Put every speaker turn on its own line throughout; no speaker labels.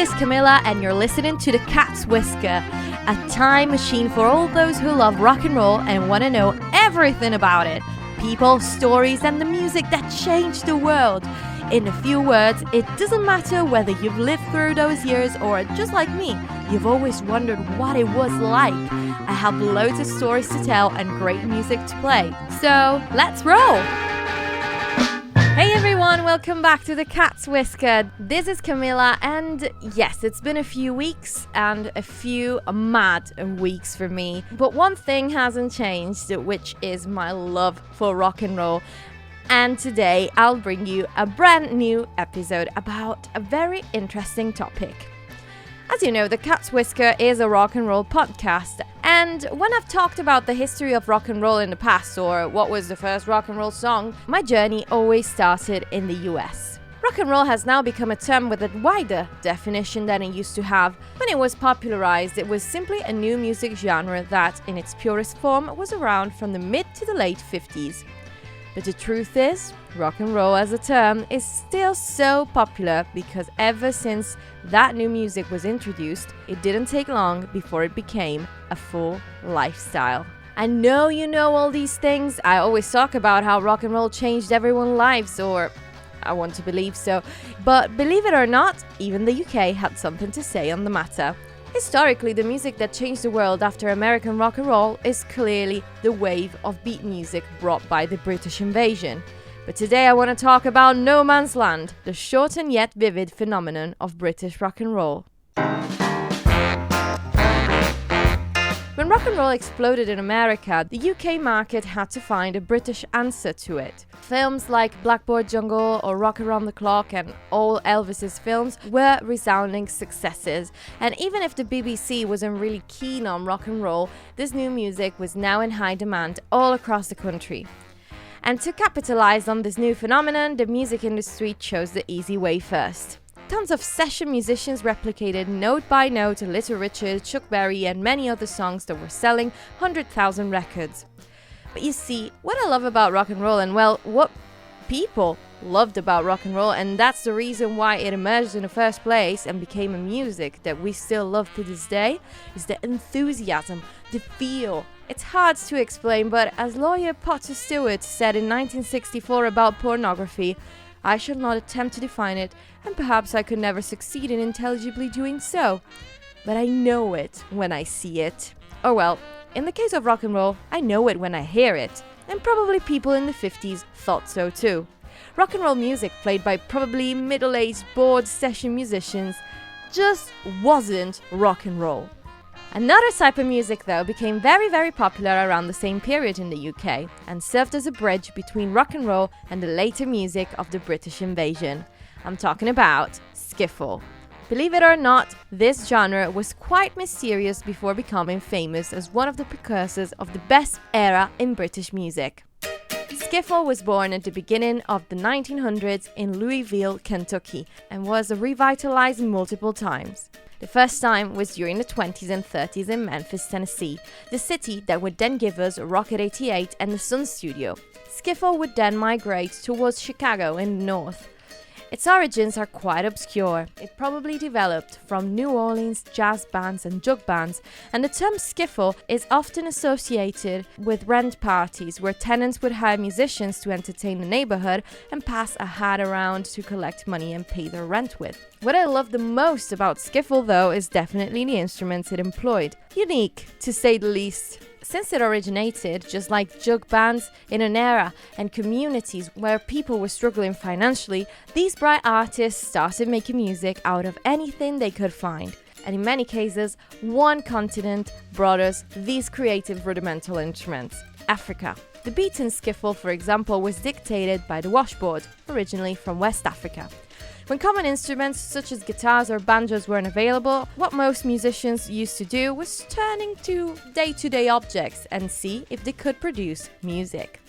is Camilla, and you're listening to The Cat's Whisker, a time machine for all those who love rock and roll and want to know everything about it. People, stories, and the music that changed the world. In a few words, it doesn't matter whether you've lived through those years or, just like me, you've always wondered what it was like. I have loads of stories to tell and great music to play. So, let's roll! Hey everyone, welcome back to The Cat's Whisker. This is Camilla, and yes, it's been a few weeks and a few mad weeks for me. But one thing hasn't changed, which is my love for rock and roll. And today I'll bring you a brand new episode about a very interesting topic. As you know, The Cat's Whisker is a rock and roll podcast, and when I've talked about the history of rock and roll in the past, or what was the first rock and roll song, my journey always started in the US. Rock and roll has now become a term with a wider definition than it used to have. When it was popularized, it was simply a new music genre that, in its purest form, was around from the mid to the late 50s. But the truth is, rock and roll as a term is still so popular because ever since that new music was introduced, it didn't take long before it became a full lifestyle. I know you know all these things. I always talk about how rock and roll changed everyone's lives, or I want to believe so. But believe it or not, even the UK had something to say on the matter. Historically, the music that changed the world after American rock and roll is clearly the wave of beat music brought by the British invasion. But today I want to talk about No Man's Land, the short and yet vivid phenomenon of British rock and roll. When rock and roll exploded in America, the UK market had to find a British answer to it. Films like Blackboard Jungle or Rock Around the Clock and all Elvis's films were resounding successes. And even if the BBC wasn't really keen on rock and roll, this new music was now in high demand all across the country. And to capitalize on this new phenomenon, the music industry chose the easy way first. Tons of session musicians replicated note by note Little Richard, Chuck Berry, and many other songs that were selling 100,000 records. But you see, what I love about rock and roll, and well, what people loved about rock and roll, and that's the reason why it emerged in the first place and became a music that we still love to this day, is the enthusiasm, the feel. It's hard to explain, but as lawyer Potter Stewart said in 1964 about pornography, I shall not attempt to define it, and perhaps I could never succeed in intelligibly doing so. But I know it when I see it. Or well, in the case of rock and roll, I know it when I hear it. And probably people in the 50s thought so too. Rock and roll music played by probably middle-aged bored session musicians just wasn't rock and roll. Another type of music though became very, very popular around the same period in the UK and served as a bridge between rock and roll and the later music of the British invasion. I'm talking about skiffle. Believe it or not, this genre was quite mysterious before becoming famous as one of the precursors of the best era in British music. Skiffle was born at the beginning of the 1900s in Louisville, Kentucky, and was revitalized multiple times. The first time was during the 20s and 30s in Memphis, Tennessee, the city that would then give us Rocket 88 and the Sun Studio. Skiffle would then migrate towards Chicago in the north. Its origins are quite obscure. It probably developed from New Orleans jazz bands and jug bands, and the term skiffle is often associated with rent parties where tenants would hire musicians to entertain the neighborhood and pass a hat around to collect money and pay their rent with. What I love the most about skiffle though is definitely the instruments it employed. Unique, to say the least. Since it originated, just like jug bands, in an era and communities where people were struggling financially, these bright artists started making music out of anything they could find. And in many cases, one continent brought us these creative rudimental instruments: Africa. The beat in skiffle, for example, was dictated by the washboard, originally from West Africa. When common instruments such as guitars or banjos weren't available, what most musicians used to do was turning to day-to-day objects and see if they could produce music.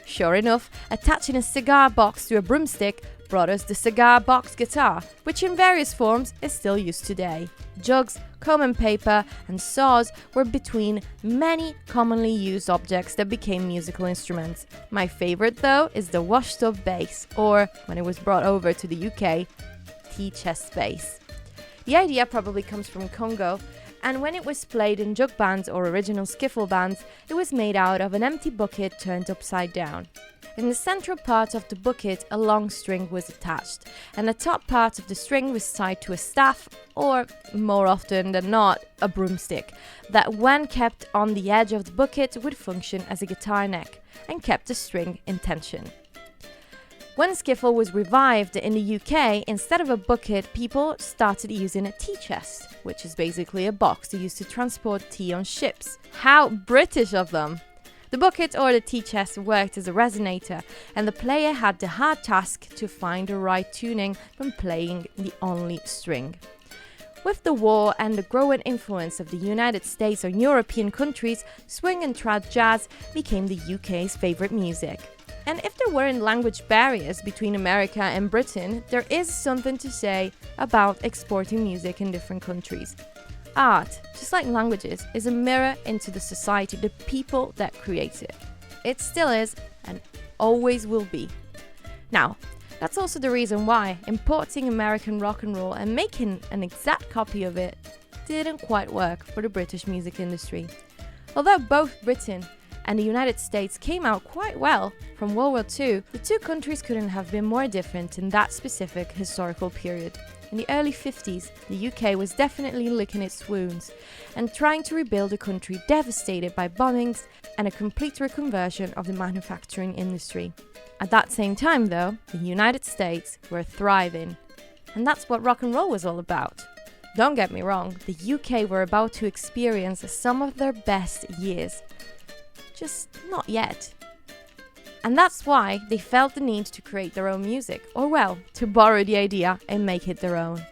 Sure enough, attaching a cigar box to a broomstick brought us the cigar box guitar, which in various forms is still used today. Jugs, comb and paper, and saws were between many commonly used objects that became musical instruments. My favorite though is the washed up bass, or when it was brought over to the UK, tea chest bass. The idea probably comes from Congo, and when it was played in jug bands or original skiffle bands, it was made out of an empty bucket turned upside down. In the central part of the bucket, a long string was attached, and the top part of the string was tied to a staff, or more often than not, a broomstick, that when kept on the edge of the bucket would function as a guitar neck, and kept the string in tension. When skiffle was revived in the UK, instead of a bucket, people started using a tea chest, which is basically a box used to transport tea on ships. How British of them! The bucket or the tea chest worked as a resonator, and the player had the hard task to find the right tuning when playing the only string. With the war and the growing influence of the United States on European countries, swing and trad jazz became the UK's favourite music. And if there weren't language barriers between America and Britain, there is something to say about exporting music in different countries. Art, just like languages, is a mirror into the society, the people that create it. It still is and always will be. Now, that's also the reason why importing American rock and roll and making an exact copy of it didn't quite work for the British music industry. Although both Britain and the United States came out quite well from World War II, the two countries couldn't have been more different in that specific historical period. In the early 50s, the UK was definitely licking its wounds and trying to rebuild a country devastated by bombings and a complete reconversion of the manufacturing industry. At that same time, though, the United States were thriving. And that's what rock and roll was all about. Don't get me wrong, the UK were about to experience some of their best years. Just not yet. And that's why they felt the need to create their own music, or well, to borrow the idea and make it their own.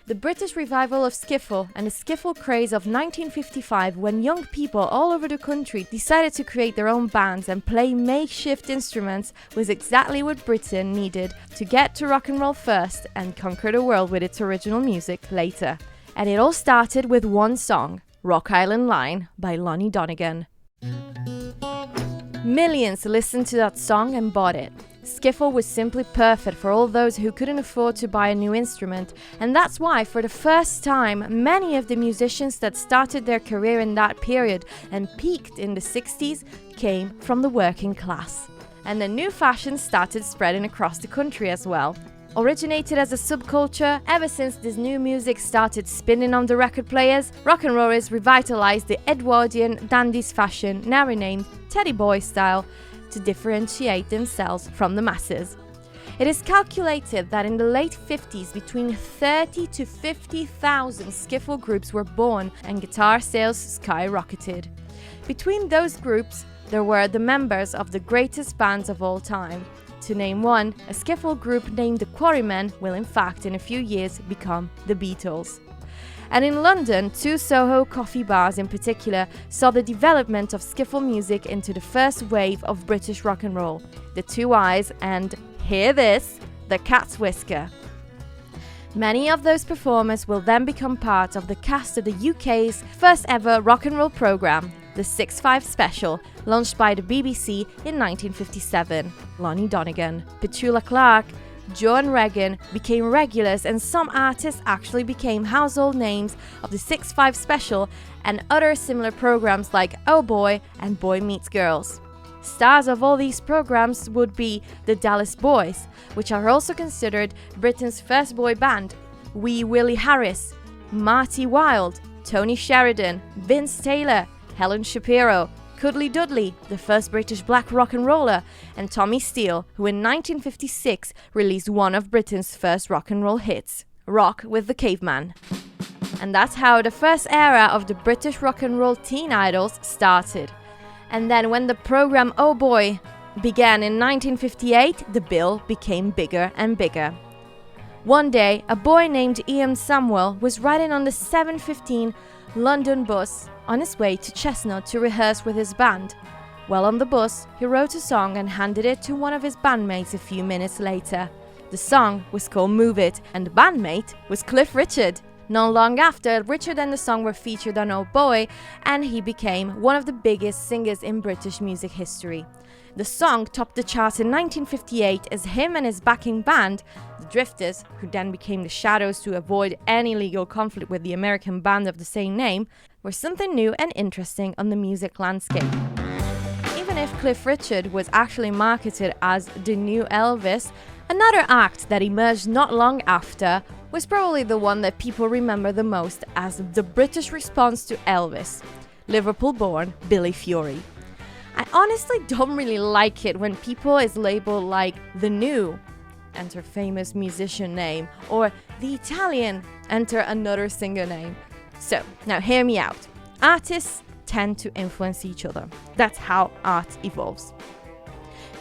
The British revival of skiffle and the skiffle craze of 1955, when young people all over the country decided to create their own bands and play makeshift instruments, was exactly what Britain needed to get to rock and roll first and conquer the world with its original music later. And it all started with one song, Rock Island Line by Lonnie Donegan. Millions listened to that song and bought it. Skiffle was simply perfect for all those who couldn't afford to buy a new instrument, and that's why for the first time many of the musicians that started their career in that period and peaked in the 60s came from the working class. And the new fashion started spreading across the country as well. Originated as a subculture, ever since this new music started spinning on the record players, rock and rollers revitalized the Edwardian dandies fashion, now renamed Teddy Boy style, to differentiate themselves from the masses. It is calculated that in the late 50s, between 30 to 50,000 skiffle groups were born and guitar sales skyrocketed. Between those groups, there were the members of the greatest bands of all time. To name one, a skiffle group named the Quarrymen will in fact in a few years become the Beatles. And in London, two Soho coffee bars in particular saw the development of skiffle music into the first wave of British rock and roll, the Two Eyes and, hear this, the Cat's Whisker. Many of those performers will then become part of the cast of the UK's first ever rock and roll programme, the 6-5 Special, launched by the BBC in 1957. Lonnie Donegan, Petula Clark, Joan Regan became regulars, and some artists actually became household names of the 6-5 Special and other similar programs like Oh Boy and Boy Meets Girls. Stars of all these programs would be the Dallas Boys, which are also considered Britain's first boy band, Wee Willie Harris, Marty Wilde, Tony Sheridan, Vince Taylor, Helen Shapiro, Cuddly Dudley, the first British black rock and roller, and Tommy Steele, who in 1956 released one of Britain's first rock and roll hits, Rock with the Caveman. And that's how the first era of the British rock and roll teen idols started. And then when the program Oh Boy began in 1958, the bill became bigger and bigger. One day, a boy named Ian Samuel was riding on the 7:15 London bus on his way to Chestnut to rehearse with his band. While on the bus, he wrote a song and handed it to one of his bandmates a few minutes later. The song was called Move It, and the bandmate was Cliff Richard. Not long after, Richard and the song were featured on Oh Boy, and he became one of the biggest singers in British music history. The song topped the charts in 1958 as him and his backing band, the Drifters, who then became the Shadows to avoid any legal conflict with the American band of the same name, were something new and interesting on the music landscape. Even if Cliff Richard was actually marketed as the new Elvis, another act that emerged not long after was probably the one that people remember the most as the British response to Elvis, Liverpool-born Billy Fury. I honestly don't really like it when people is labeled like the new, enter famous musician name, or the Italian, enter another singer name. So, now hear me out. Artists tend to influence each other. That's how art evolves.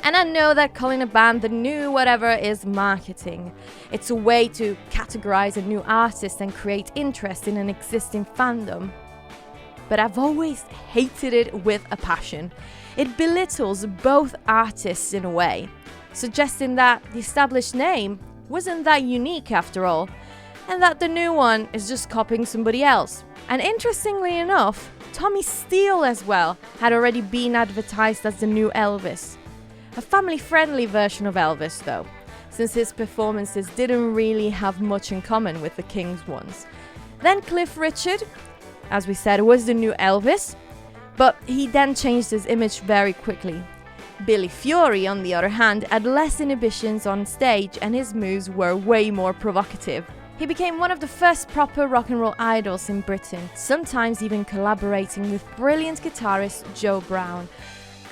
And I know that calling a band the new whatever is marketing. It's a way to categorize a new artist and create interest in an existing fandom. But I've always hated it with a passion. It belittles both artists in a way, suggesting that the established name wasn't that unique after all, and that the new one is just copying somebody else. And interestingly enough, Tommy Steele as well had already been advertised as the new Elvis. A family-friendly version of Elvis though, since his performances didn't really have much in common with the King's ones. Then Cliff Richard, as we said, was the new Elvis, but he then changed his image very quickly. Billy Fury, on the other hand, had less inhibitions on stage and his moves were way more provocative. He became one of the first proper rock and roll idols in Britain, sometimes even collaborating with brilliant guitarist Joe Brown.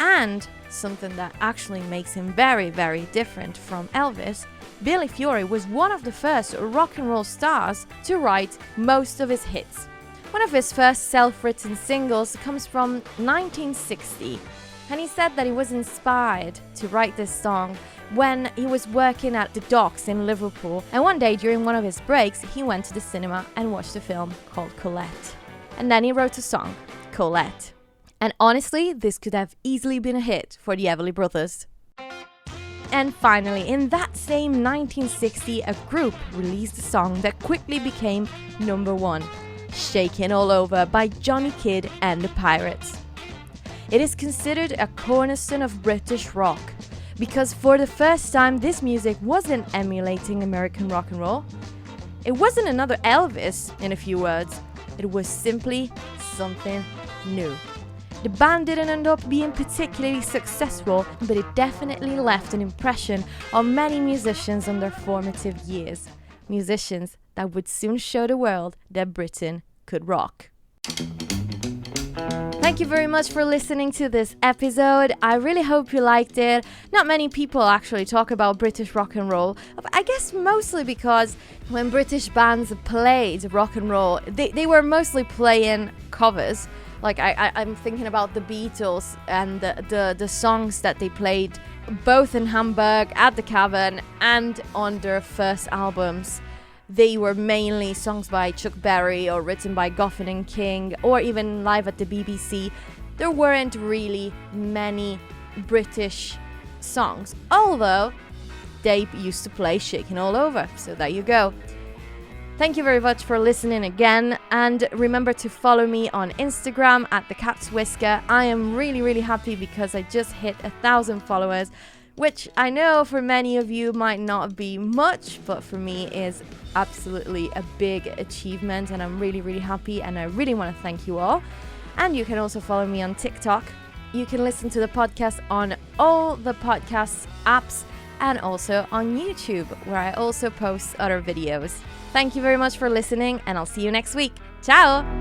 And something that actually makes him very, very different from Elvis, Billy Fury was one of the first rock and roll stars to write most of his hits. One of his first self-written singles comes from 1960, and he said that he was inspired to write this song when he was working at the docks in Liverpool, and one day during one of his breaks he went to the cinema and watched a film called Colette. And then he wrote a song, Colette. And honestly, this could have easily been a hit for the Everly Brothers. And finally, in that same 1960, a group released a song that quickly became number one, Shakin' All Over by Johnny Kidd and the Pirates. It is considered a cornerstone of British rock, because for the first time this music wasn't emulating American rock and roll. It wasn't another Elvis, in a few words. It was simply something new. The band didn't end up being particularly successful, but it definitely left an impression on many musicians in their formative years. Musicians that would soon show the world that Britain could rock. Thank you very much for listening to this episode. I really hope you liked it. Not many people actually talk about British rock and roll. I guess mostly because when British bands played rock and roll, they were mostly playing covers. Like I'm thinking about the Beatles and the songs that they played both in Hamburg, at the Cavern, and on their first albums. They were mainly songs by Chuck Berry or written by Goffin and King, or even live at the BBC. There weren't really many British songs, although they used to play Shakin' All Over, so there you go. Thank you very much for listening again, and remember to follow me on Instagram at The Cat's Whisker. I am really happy because I just hit 1,000 followers, which I know for many of you might not be much, but for me is absolutely a big achievement, and I'm really happy, and I really want to thank you all. And you can also follow me on TikTok. You can listen to the podcast on all the podcast apps and also on YouTube, where I also post other videos. Thank you very much for listening, and I'll see you next week. Ciao!